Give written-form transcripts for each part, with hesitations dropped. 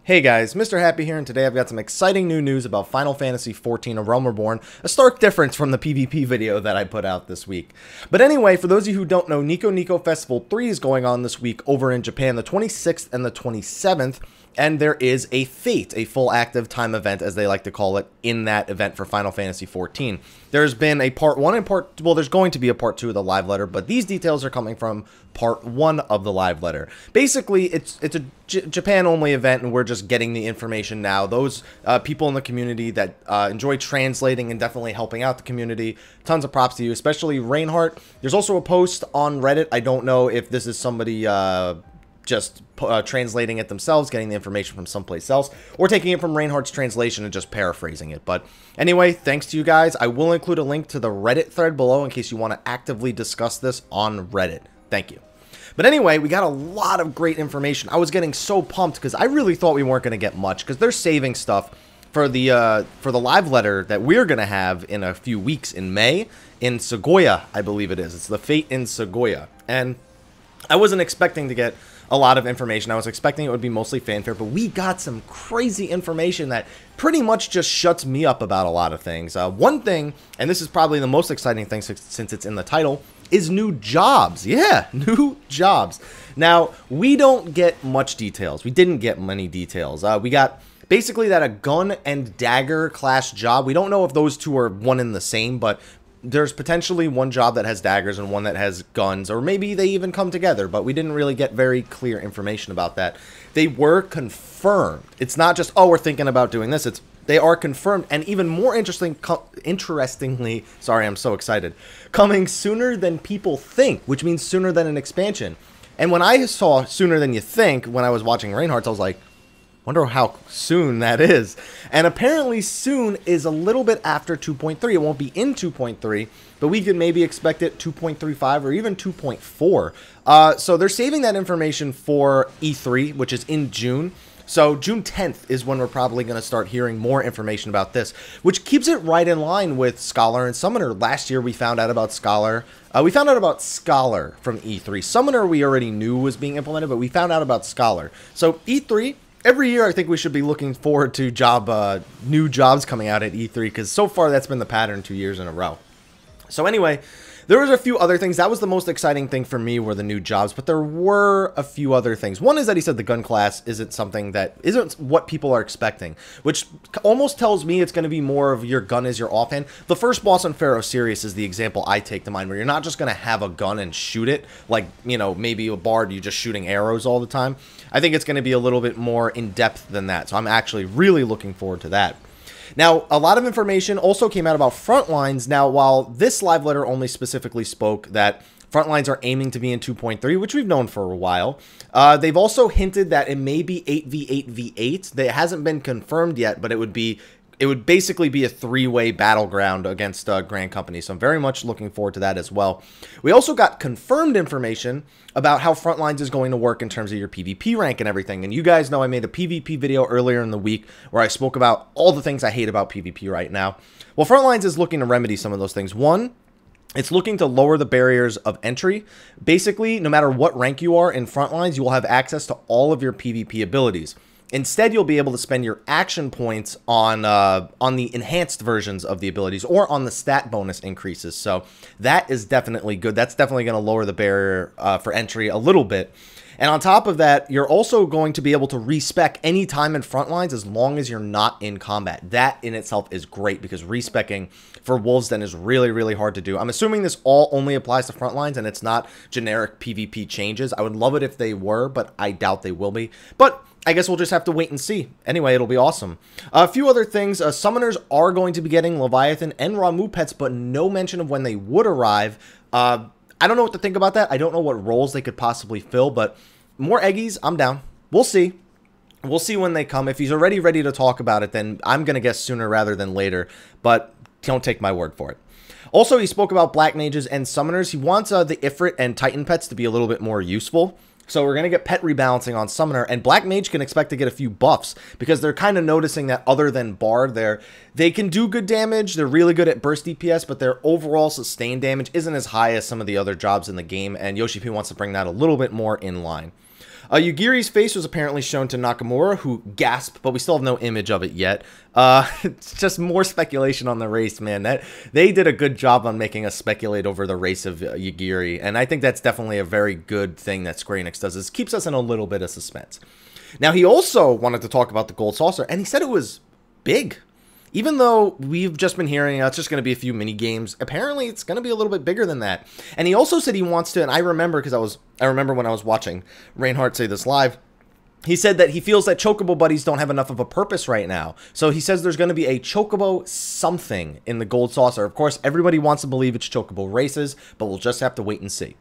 Hey guys, Mr. Happy here, and today I've got some exciting new news about Final Fantasy XIV: A Realm Reborn, a stark difference from the PvP video that I put out this week. But anyway, for those of you who don't know, Nico Nico Festival 3 is going on this week over in Japan, the 26th and the 27th, and there is a Fate, a full active time event, as they like to call it, in that event for Final Fantasy XIV. There's been a part 1 and there's going to be a part 2 of the live letter, but these details are coming from part 1 of the live letter. Basically, it's a Japan-only event, and we're just getting the information now. Those people in the community that enjoy translating and definitely helping out the community, tons of props to you, especially Reinhardt. There's also a post on Reddit. I don't know if this is somebody just translating it themselves, getting the information from someplace else, or taking it from Reinhardt's translation and just paraphrasing it. But anyway, thanks to you guys. I will include a link to the Reddit thread below in case you want to actively discuss this on Reddit. Thank you. But anyway, we got a lot of great information. I was getting so pumped because I really thought we weren't going to get much because they're saving stuff for the live letter that we're going to have in a few weeks in May in Sagoya, I believe it is. It's the Fate in Sagoya. And I wasn't expecting to get a lot of information. I was expecting it would be mostly fanfare, but we got some crazy information that pretty much just shuts me up about a lot of things. One thing, and this is probably the most exciting thing since it's in the title, is new jobs. Yeah, new jobs. Now, we don't get much details. We didn't get many details. We got basically that a gun and dagger class job. We don't know if those two are one and the same, but there's potentially one job that has daggers and one that has guns, or maybe they even come together, but we didn't really get very clear information about that. They were confirmed. It's not just, oh, we're thinking about doing this. They are confirmed, and even more interestingly, sorry, I'm so excited, coming sooner than people think, which means sooner than an expansion. And when I saw sooner than you think, when I was watching Reinhardt, I was like, wonder how soon that is. And apparently soon is a little bit after 2.3. It won't be in 2.3, but we could maybe expect it 2.35 or even 2.4. So they're saving that information for E3, which is in June. So June 10th is when we're probably going to start hearing more information about this, which keeps it right in line with Scholar and Summoner. Last year we found out about Scholar. We found out about Scholar from E3. Summoner we already knew was being implemented, but we found out about Scholar. So E3, every year I think we should be looking forward to new jobs coming out at E3, because so far that's been the pattern 2 years in a row. So anyway, there was a few other things. That was the most exciting thing for me, were the new jobs, but there were a few other things. One is that he said the gun class isn't something that isn't what people are expecting, which almost tells me it's going to be more of your gun is your offhand. The first boss on Pharaoh Sirius is the example I take to mind, where you're not just going to have a gun and shoot it like, you know, maybe a bard, you're just shooting arrows all the time. I think it's going to be a little bit more in depth than that, so I'm actually really looking forward to that. Now, a lot of information also came out about Frontlines. Now, while this live letter only specifically spoke that Frontlines are aiming to be in 2.3, which we've known for a while, they've also hinted that it may be 8v8v8. That hasn't been confirmed yet, but it would basically be a three-way battleground against Grand Company, so I'm very much looking forward to that as well. We also got confirmed information about how Frontlines is going to work in terms of your PvP rank and everything, and you guys know I made a PvP video earlier in the week where I spoke about all the things I hate about PvP right now. Well, Frontlines is looking to remedy some of those things. One, it's looking to lower the barriers of entry. Basically, no matter what rank you are in Frontlines, you will have access to all of your PvP abilities. Instead, you'll be able to spend your action points on the enhanced versions of the abilities or on the stat bonus increases. So that is definitely good. That's definitely going to lower the barrier for entry a little bit. And on top of that, you're also going to be able to respec any time in Frontlines as long as you're not in combat. That in itself is great, because respecking for Wolves Den is really, really hard to do. I'm assuming this all only applies to Frontlines and it's not generic PvP changes. I would love it if they were, but I doubt they will be. But I guess we'll just have to wait and see. Anyway, it'll be awesome. A few other things. Summoners are going to be getting Leviathan and Ramuh pets, but no mention of when they would arrive. I don't know what to think about that. I don't know what roles they could possibly fill, but more Eggies, I'm down. We'll see. We'll see when they come. If he's already ready to talk about it, then I'm going to guess sooner rather than later, but don't take my word for it. Also, he spoke about Black Mages and Summoners. He wants the Ifrit and Titan pets to be a little bit more useful. So we're going to get pet rebalancing on Summoner, and Black Mage can expect to get a few buffs, because they're kind of noticing that other than Bard, they can do good damage, they're really good at burst DPS, but their overall sustained damage isn't as high as some of the other jobs in the game, and Yoshi P wants to bring that a little bit more in line. Yugiri's face was apparently shown to Nakamura, who gasped, but we still have no image of it yet. It's just more speculation on the race, man. They did a good job on making us speculate over the race of Yugiri, and I think that's definitely a very good thing that Square Enix does. It keeps us in a little bit of suspense. Now, he also wanted to talk about the Gold Saucer, and he said it was big. Even though we've just been hearing it's just going to be a few mini games, apparently it's going to be a little bit bigger than that. And he also said he wants to, and I remember because I remember when I was watching Reinhardt say this live, he said that he feels that Chocobo Buddies don't have enough of a purpose right now. So he says there's going to be a Chocobo something in the Gold Saucer. Of course, everybody wants to believe it's Chocobo Races, but we'll just have to wait and see.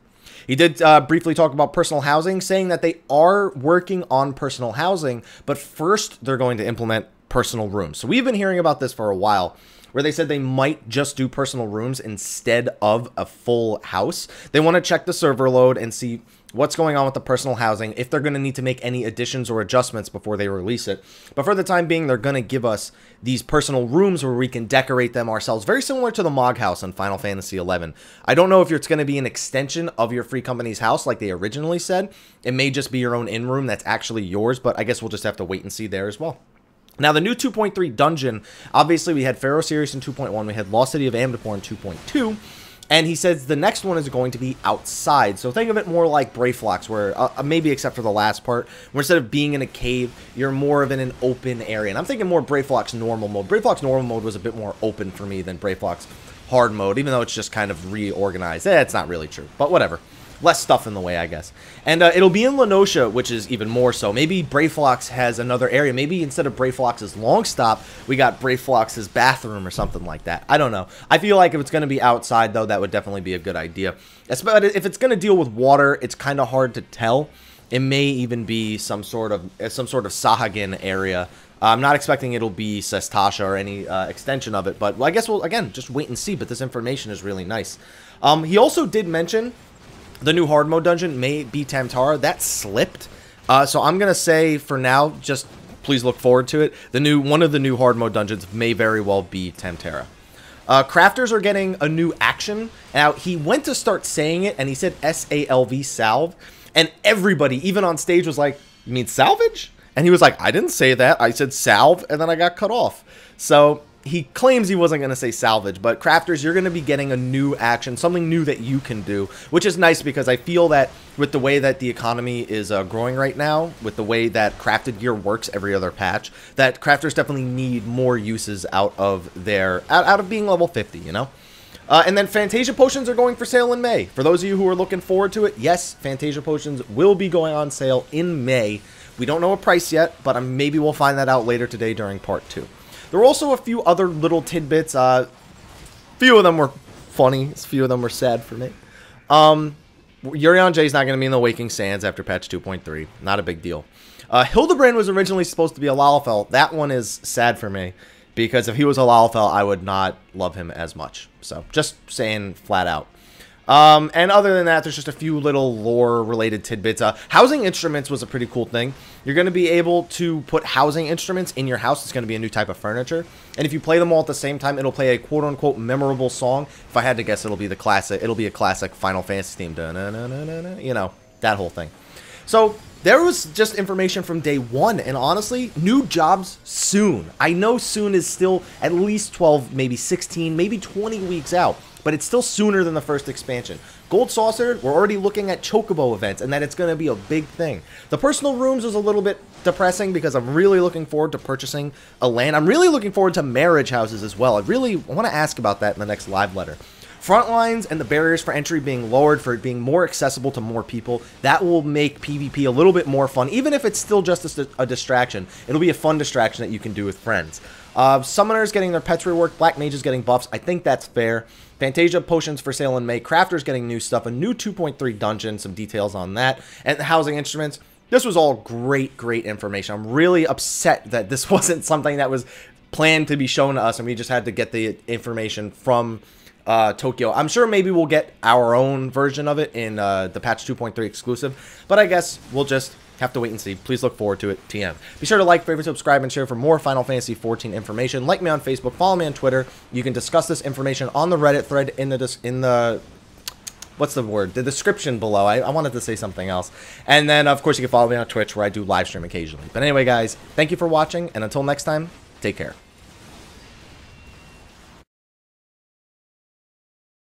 He did briefly talk about personal housing, saying that they are working on personal housing, but first they're going to implement personal rooms. So we've been hearing about this for a while, where they said they might just do personal rooms instead of a full house. They want to check the server load and see what's going on with the personal housing, if they're going to need to make any additions or adjustments before they release it. But for the time being, they're going to give us these personal rooms where we can decorate them ourselves, very similar to the Mog House in Final Fantasy XI. I don't know if it's going to be an extension of your free company's house like they originally said. It may just be your own in-room that's actually yours, but I guess we'll just have to wait and see there as well. Now, the new 2.3 dungeon, obviously we had Pharaoh Sirius in 2.1, we had Lost City of Amdapor in 2.2, and he says the next one is going to be outside. So think of it more like Brayflox, where maybe except for the last part, where instead of being in a cave, you're more of in an open area. And I'm thinking more Brayflox normal mode. Brayflox normal mode was a bit more open for me than Brayflox hard mode, even though it's just kind of reorganized. It's not really true, but whatever. Less stuff in the way, I guess. And it'll be in Lenosha, which is even more so. Maybe Brayflox has another area. Maybe instead of Brayflox's long stop, we got Brayflox's bathroom or something like that. I don't know. I feel like if it's going to be outside, though, that would definitely be a good idea. But if it's going to deal with water, it's kind of hard to tell. It may even be some sort of Sahagin area. I'm not expecting it'll be Sestasha or any extension of it, but I guess we'll, again, just wait and see. But this information is really nice. He also did mention the new hard mode dungeon may be Tamtara. That slipped. So I'm going to say for now, just please look forward to it. One of the new hard mode dungeons may very well be Tamtara. Crafters are getting a new action. Now, he went to start saying it, and he said S-A-L-V, salve. And everybody, even on stage, was like, you mean salvage? And he was like, I didn't say that. I said salve, and then I got cut off. So he claims he wasn't going to say salvage, but crafters, you're going to be getting a new action, something new that you can do, which is nice because I feel that with the way that the economy is growing right now, with the way that crafted gear works every other patch, that crafters definitely need more uses out of being level 50, you know? And then Fantasia Potions are going for sale in May. For those of you who are looking forward to it, yes, Fantasia Potions will be going on sale in May. We don't know a price yet, but maybe we'll find that out later today during part 2. There were also a few other little tidbits. Few of them were funny. A few of them were sad for me. Yurion J is not going to be in the Waking Sands after patch 2.3. Not a big deal. Hildebrand was originally supposed to be a Lalafell. That one is sad for me, because if he was a Lalafell, I would not love him as much. So, just saying flat out. And other than that, there's just a few little lore-related tidbits. Housing instruments was a pretty cool thing. You're going to be able to put housing instruments in your house. It's going to be a new type of furniture. And if you play them all at the same time, it'll play a quote-unquote memorable song. If I had to guess, it'll be the classic. It'll be a classic Final Fantasy theme. You know, that whole thing. So there was just information from day one, and honestly, new jobs soon. I know soon is still at least 12, maybe 16, maybe 20 weeks out. But it's still sooner than the first expansion. Gold Saucer, we're already looking at Chocobo events, and that it's going to be a big thing. The personal rooms was a little bit depressing because I'm really looking forward to purchasing a land. I'm really looking forward to marriage houses as well. I want to ask about that in the next live letter. Frontlines and the barriers for entry being lowered, for it being more accessible to more people, that will make PvP a little bit more fun. Even if it's still just a distraction, it'll be a fun distraction that you can do with friends. Summoners getting their pets reworked, Black Mages getting buffs. I think that's fair. Fantasia Potions for sale in May. Crafters getting new stuff. A new 2.3 dungeon. Some details on that. And the housing instruments. This was all great information. I'm really upset that this wasn't something that was planned to be shown to us, and we just had to get the information from Tokyo. I'm sure maybe we'll get our own version of it in the patch 2.3 exclusive, but I guess we'll just have to wait and see. Please look forward to it. TM. Be sure to like, favorite, subscribe, and share for more Final Fantasy XIV information. Like me on Facebook, follow me on Twitter. You can discuss this information on the Reddit thread in the what's the word? The description below. I wanted to say something else. And then, of course, you can follow me on Twitch where I do live stream occasionally. But anyway, guys, thank you for watching, and until next time, take care.